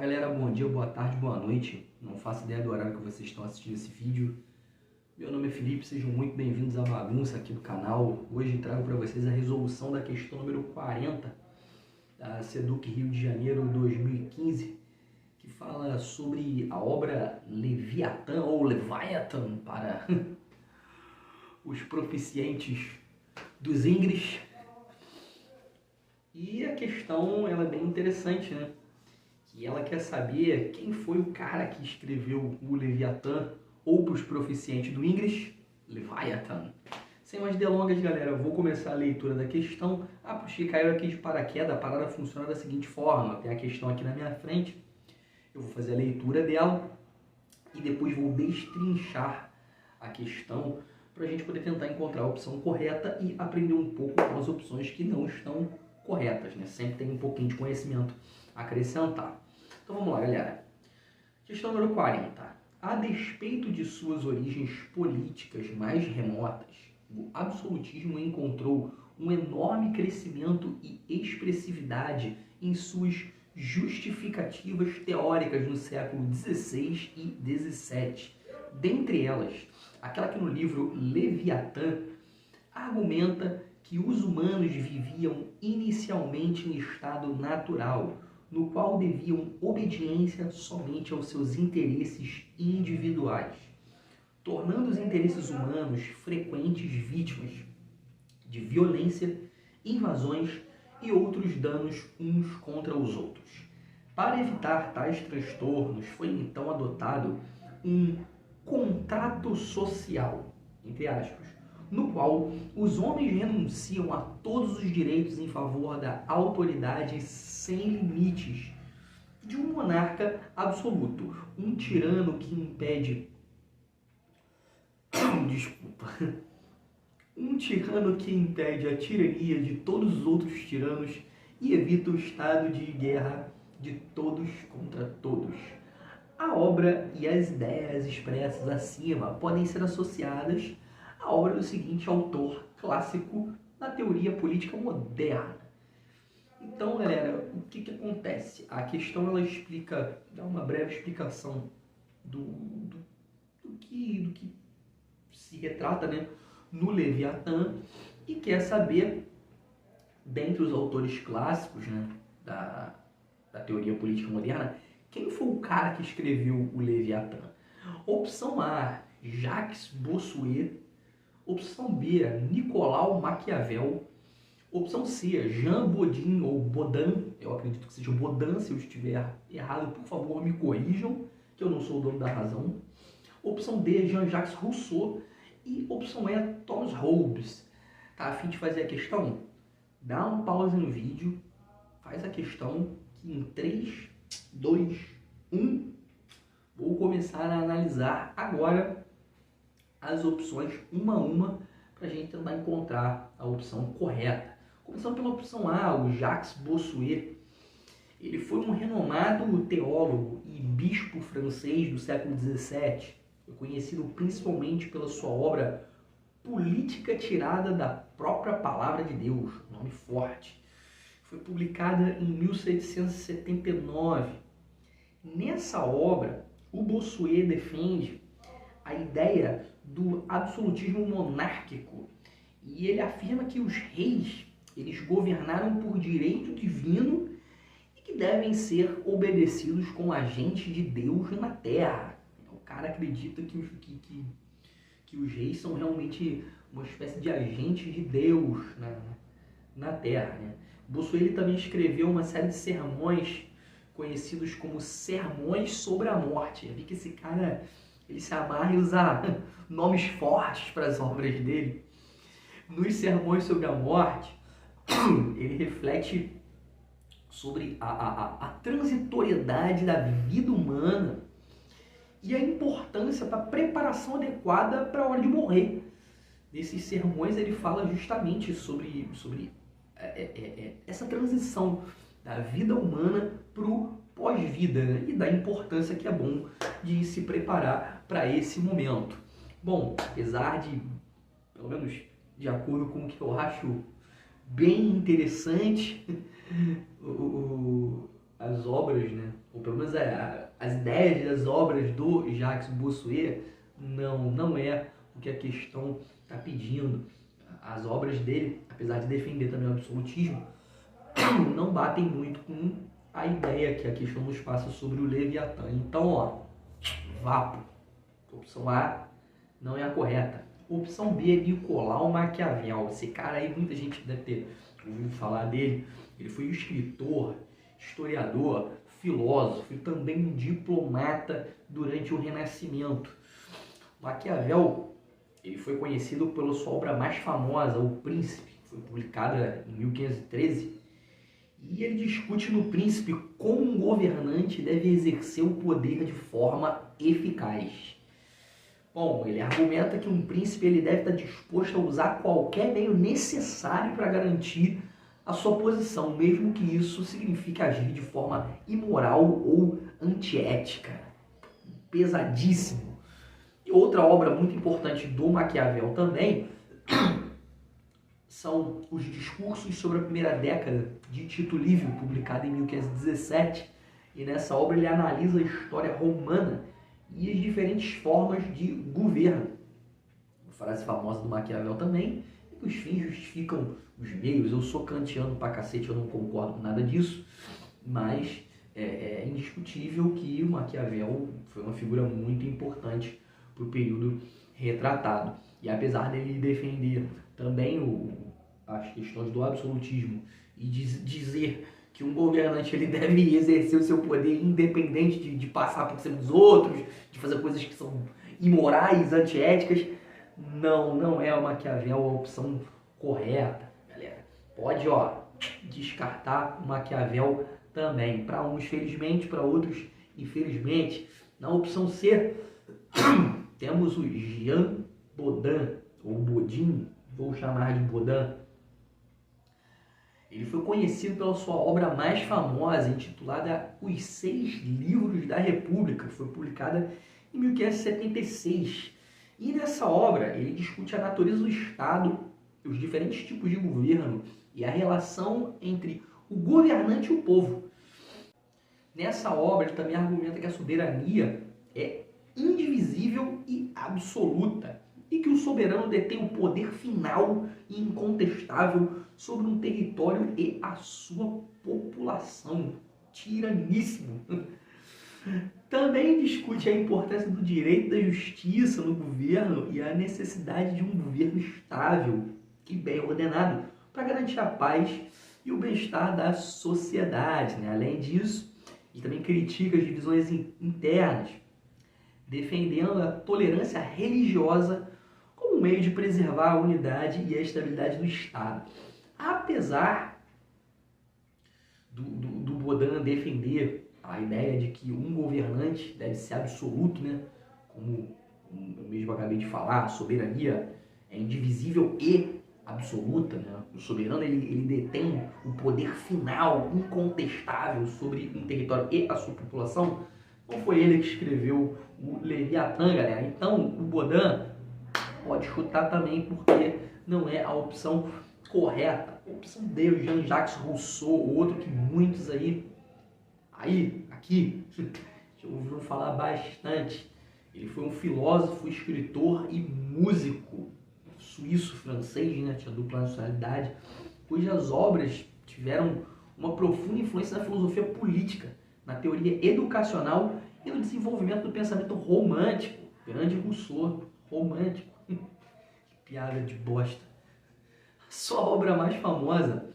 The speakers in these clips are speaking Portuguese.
Galera, bom dia, boa tarde, boa noite. Não faço ideia do horário que vocês estão assistindo esse vídeo. Meu nome é Felipe, sejam muito bem-vindos à bagunça aqui do canal. Hoje trago para vocês a resolução da questão número 40 da SEDUC Rio de Janeiro 2015, que fala sobre a obra Leviatã ou Leviathan para os proficientes dos Ingres. E a questão ela é bem interessante, né? Que ela quer saber quem foi o cara que escreveu o Leviatã, ou para os proficientes do Inglês, Leviathan. Sem mais delongas, galera, eu vou começar a leitura da questão. Para os que caíram aqui de paraquedas, a parada funciona da seguinte forma: tem a questão aqui na minha frente, eu vou fazer a leitura dela e depois vou destrinchar a questão para a gente poder tentar encontrar a opção correta e aprender um pouco com as opções que não estão corretas, né? Sempre tem um pouquinho de conhecimento a acrescentar. Então vamos lá, galera. Questão número 40. A despeito de suas origens políticas mais remotas, o absolutismo encontrou um enorme crescimento e expressividade em suas justificativas teóricas no século XVI e XVII. Dentre elas, aquela que no livro Leviatã argumenta que os humanos viviam inicialmente em estado natural, no qual deviam obediência somente aos seus interesses individuais, tornando os interesses humanos frequentes vítimas de violência, invasões e outros danos uns contra os outros. Para evitar tais transtornos, foi então adotado um contrato social, entre aspas, no qual os homens renunciam a todos os direitos em favor da autoridade sem limites de um monarca absoluto, um tirano que impede um tirano que impede a tirania de todos os outros tiranos e evita o estado de guerra de todos contra todos. A obra e as ideias expressas acima podem ser associadas à obra do seguinte autor clássico da teoria política moderna. Então, galera, o que acontece? A questão ela explica, dá uma breve explicação do que se retrata, né, no Leviatã, e quer saber, dentre os autores clássicos, né, da teoria política moderna, quem foi o cara que escreveu o Leviatã? Opção A, Jacques Bossuet. Opção B, Nicolau Maquiavel. Opção C, Jean Bodin ou Bodin. Eu acredito que seja Bodin. Se eu estiver errado, por favor, me corrijam, que eu não sou o dono da razão. Opção D, Jean-Jacques Rousseau. E opção E, Thomas Hobbes. Tá a fim de fazer a questão? Dá uma pausa no vídeo, faz a questão, que em 3, 2, 1, vou começar a analisar agora as opções uma a uma para a gente tentar encontrar a opção correta. Começando pela opção A, o Jacques Bossuet. Ele foi um renomado teólogo e bispo francês do século XVII, conhecido principalmente pela sua obra Política Tirada da Própria Palavra de Deus, nome forte. Foi publicada em 1779. Nessa obra, o Bossuet defende a ideia do absolutismo monárquico e ele afirma que os reis eles governaram por direito divino e que devem ser obedecidos como agentes de Deus na Terra. O cara acredita que os reis são realmente uma espécie de agentes de Deus na Terra, né? Bossuet ele também escreveu uma série de sermões conhecidos como Sermões sobre a Morte. Eu vi que esse cara ele se amarra em usar nomes fortes para as obras dele. Nos Sermões sobre a Morte, ele reflete sobre a transitoriedade da vida humana e a importância da preparação adequada para a hora de morrer. Nesses sermões ele fala justamente sobre essa transição da vida humana para o pós-vida, né? E da importância que é bom de se preparar para esse momento. Bom, apesar de, pelo menos de acordo com o que eu acho bem interessante, as obras, né, ou pelo menos as ideias das obras do Jacques Bossuet não é o que a questão está pedindo. As obras dele, apesar de defender também o absolutismo, não batem muito com a ideia que a questão nos passa sobre o Leviatã. Então, ó, vapo. Opção A não é a correta. Opção B é Nicolau Maquiavel. Esse cara aí, muita gente deve ter ouvido falar dele. Ele foi um escritor, historiador, filósofo e também um diplomata durante o Renascimento. Maquiavel, ele foi conhecido pela sua obra mais famosa, O Príncipe, que foi publicada em 1513. E ele discute no Príncipe como um governante deve exercer o poder de forma eficaz. Bom, ele argumenta que um príncipe ele deve estar disposto a usar qualquer meio necessário para garantir a sua posição, mesmo que isso signifique agir de forma imoral ou antiética. Pesadíssimo. E outra obra muito importante do Maquiavel também são os discursos sobre a primeira década de Tito Livio, publicado em 1517. E nessa obra ele analisa a história romana e as diferentes formas de governo. Uma frase famosa do Maquiavel também é que os fins justificam os meios. Eu sou kantiano pra cacete, eu não concordo com nada disso, mas é indiscutível que o Maquiavel foi uma figura muito importante para o período retratado. E apesar dele defender também as questões do absolutismo e dizer que um governante ele deve exercer o seu poder independente de passar por cima dos outros, de fazer coisas que são imorais, antiéticas, não é o Maquiavel a opção correta, galera. Pode, descartar o Maquiavel também. Para uns, felizmente, para outros, infelizmente. Na opção C, temos o Jean Bodin, ou Bodin, vou chamar de Bodin. Ele foi conhecido pela sua obra mais famosa, intitulada Os Seis Livros da República, que foi publicada em 1576. E nessa obra ele discute a natureza do Estado, os diferentes tipos de governo e a relação entre o governante e o povo. Nessa obra ele também argumenta que a soberania é indivisível e absoluta, e que o soberano detém o poder final e incontestável sobre um território e a sua população. Tiraníssimo. Também discute a importância do direito da justiça no governo e a necessidade de um governo estável e bem ordenado para garantir a paz e o bem-estar da sociedade, né? Além disso, ele também critica as divisões internas, defendendo a tolerância religiosa como meio de preservar a unidade e a estabilidade do Estado. Apesar do Bodin defender a ideia de que um governante deve ser absoluto, né? Como eu mesmo acabei de falar, a soberania é indivisível e absoluta, né? O soberano ele detém o poder final, incontestável sobre um território e a sua população. Não foi ele que escreveu o Leviatã, galera. Então, o Bodin pode chutar também, porque não é a opção correta. A opção D, o Jean-Jacques Rousseau, outro que muitos aqui, já ouviram falar bastante. Ele foi um filósofo, escritor e músico suíço-francês, né? Tinha dupla nacionalidade, cujas obras tiveram uma profunda influência na filosofia política, na teoria educacional e no desenvolvimento do pensamento romântico. Grande Rousseau, romântico. Que piada de bosta. Sua obra mais famosa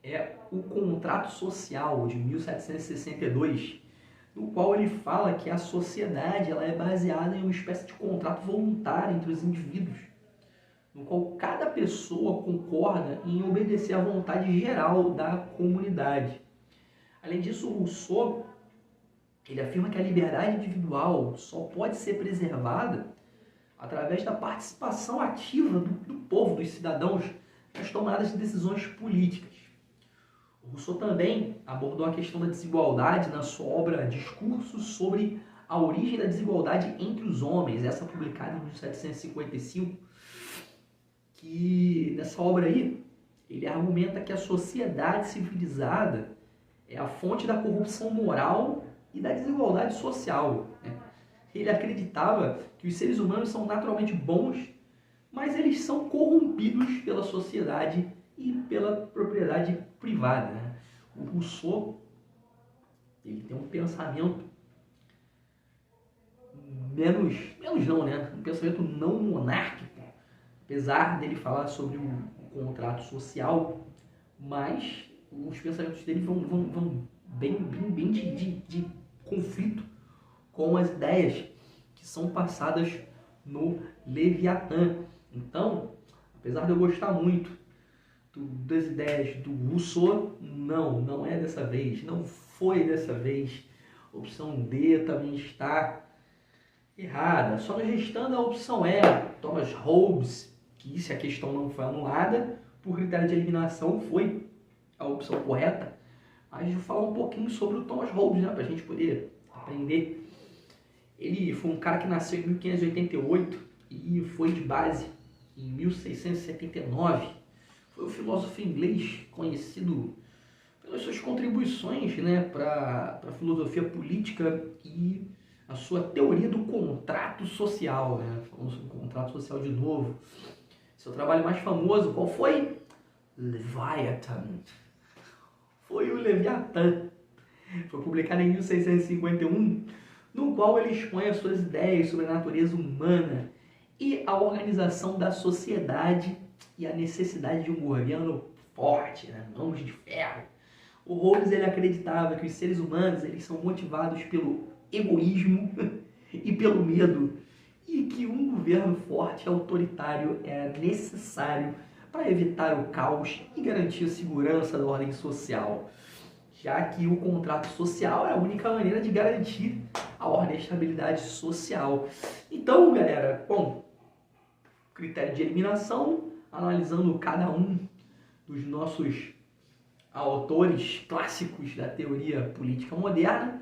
é O Contrato Social, de 1762, no qual ele fala que a sociedade ela é baseada em uma espécie de contrato voluntário entre os indivíduos, no qual cada pessoa concorda em obedecer à vontade geral da comunidade. Além disso, Rousseau ele afirma que a liberdade individual só pode ser preservada através da participação ativa do povo, dos cidadãos, nas tomadas de decisões políticas. O Rousseau também abordou a questão da desigualdade na sua obra Discursos sobre a origem da desigualdade entre os homens, essa publicada em 1755, que nessa obra aí ele argumenta que a sociedade civilizada é a fonte da corrupção moral e da desigualdade social, né? Ele acreditava que os seres humanos são naturalmente bons, mas eles são corrompidos pela sociedade e pela propriedade privada, né? O Rousseau, ele tem um pensamento menos não, né? Um pensamento não monárquico, apesar dele falar sobre o contrato social, mas os pensamentos dele vão bem de conflito com as ideias que são passadas no Leviatã. Então, apesar de eu gostar muito das ideias do Rousseau, não é dessa vez, não foi dessa vez. A opção D também está errada, só nos restando a opção E, Thomas Hobbes, que se a questão não foi anulada, por critério de eliminação foi a opção correta. Mas eu vou falar um pouquinho sobre o Thomas Hobbes, né, para a gente poder aprender. Ele foi um cara que nasceu em 1588 e foi de base em 1679. Foi um filósofo inglês conhecido pelas suas contribuições, né, para a filosofia política e a sua teoria do contrato social, né? Falando sobre o contrato social de novo. Seu trabalho mais famoso, qual foi? Leviathan. Foi o Leviatã. Foi publicado em 1651, no qual ele expõe as suas ideias sobre a natureza humana e a organização da sociedade e a necessidade de um governo forte, né? Mãos de ferro. O Hobbes, ele acreditava que os seres humanos eles são motivados pelo egoísmo e pelo medo, e que um governo forte e autoritário era necessário para evitar o caos e garantir a segurança da ordem social, já que o contrato social é a única maneira de garantir a ordem e a estabilidade social. Então, galera, bom, critério de eliminação, analisando cada um dos nossos autores clássicos da teoria política moderna,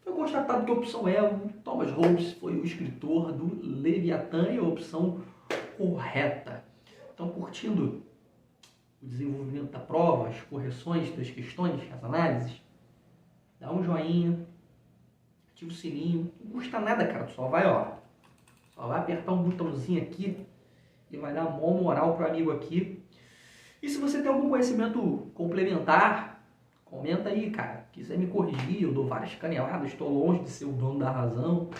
foi constatado que a opção E, o Thomas Hobbes, foi o escritor do Leviatã e a opção correta. Então, curtindo o desenvolvimento da prova, as correções das questões, as análises, dá um joinha, ativa o sininho, não custa nada, cara, só vai apertar um botãozinho aqui e vai dar mó moral pro amigo aqui. E se você tem algum conhecimento complementar, comenta aí, cara. Quiser me corrigir, eu dou várias caneladas, estou longe de ser o dono da razão.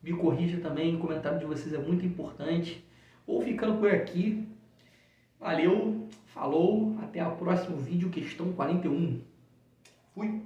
Me corrija também, o comentário de vocês é muito importante. Vou ficando por aqui. Valeu, falou, até o próximo vídeo, questão 41. Fui!